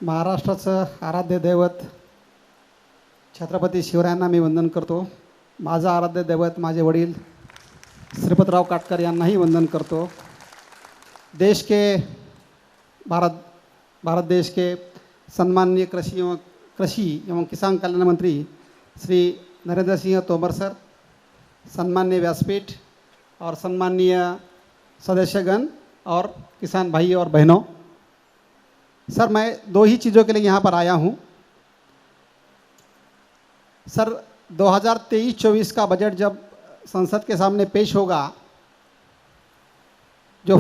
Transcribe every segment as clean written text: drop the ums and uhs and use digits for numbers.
महाराष्ट्राचं आराध्य दैवत छत्रपती शिवरायांना मी वंदन करतो। माझं आराध्य दैवत माझे वडील श्रीपतराव काटकर यांनाही वंदन करतो। भारत देश के सम्माननीय कृषि एवं किसान कल्याण मंत्री श्री नरेंद्र सिंह तोमर सर, सम्माननीय व्यासपीठ और सम्माननीय सदस्यगण और किसान भाई और बहनों, सर मैं दो ही चीज़ों के लिए यहाँ पर आया हूँ। सर 2023-24 का बजट जब संसद के सामने पेश होगा, जो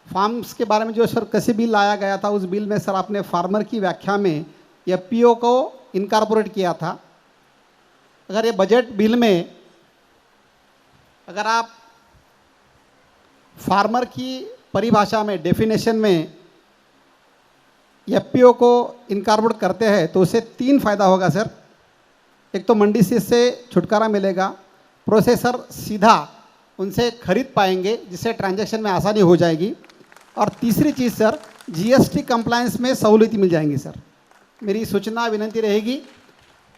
फार्म्स के बारे में जो सर कृषि बिल लाया गया था, उस बिल में सर आपने फार्मर की व्याख्या में एफपीओ को इनकॉर्पोरेट किया था। अगर ये बजट बिल में अगर आप फार्मर की परिभाषा में डेफिनेशन में एफपीओ को इनकॉर्पोरेट करते हैं तो उससे 3 फ़ायदा होगा सर। एक तो मंडी से छुटकारा मिलेगा, प्रोसेसर सीधा उनसे खरीद पाएंगे जिससे ट्रांजैक्शन में आसानी हो जाएगी, और तीसरी चीज़ सर जीएसटी कंप्लायंस में सहूलियत मिल जाएंगी। सर मेरी सूचना विनंती रहेगी,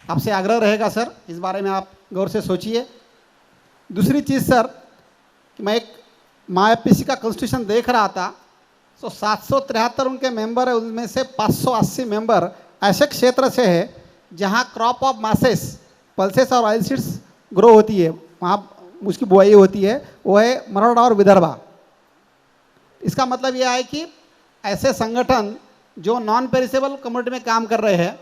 आपसे आग्रह रहेगा सर, इस बारे में आप गौर से सोचिए। दूसरी चीज़ सर कि मैं एक MyFPC का कॉन्स्टिट्यूशन देख रहा था, तो 773 उनके मेंबर है, उनमें से 580 मेंबर ऐसे क्षेत्र से है जहां क्रॉप ऑफ मासेस, पल्सेस और ऑयल सीड्स ग्रो होती है, वहाँ उसकी बुआई होती है, वो है मराठवाड़ा और विदर्भा। इसका मतलब यह है कि ऐसे संगठन जो नॉन पेरिसेबल कमोडिटी में काम कर रहे हैं,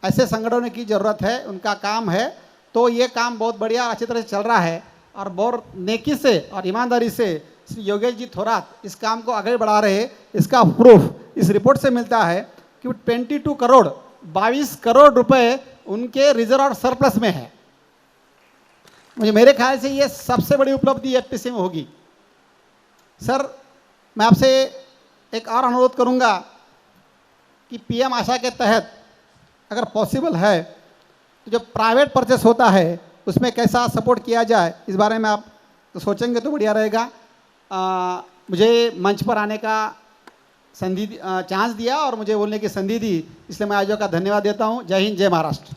ऐसे संगठनों की ज़रूरत है, उनका काम है। तो ये काम बहुत बढ़िया अच्छी तरह से चल रहा है और बहुत नेकी से और ईमानदारी से श्री योगेश जी थोरात इस काम को आगे बढ़ा रहे हैं। इसका प्रूफ इस रिपोर्ट से मिलता है कि 22 करोड़ रुपए उनके रिजर्व और सरप्लस में है। मेरे ख्याल से ये सबसे बड़ी उपलब्धि एफपीसी में होगी। सर मैं आपसे एक और अनुरोध करूंगा कि पीएम आशा के तहत अगर पॉसिबल है तो जो प्राइवेट परचेस होता है उसमें कैसा सपोर्ट किया जाए, इस बारे में आप सोचेंगे तो बढ़िया रहेगा। मुझे मंच पर आने का चांस दिया और मुझे बोलने की संधि दी, इसलिए मैं आयोजक का धन्यवाद देता हूँ। जय हिंद, जय महाराष्ट्र।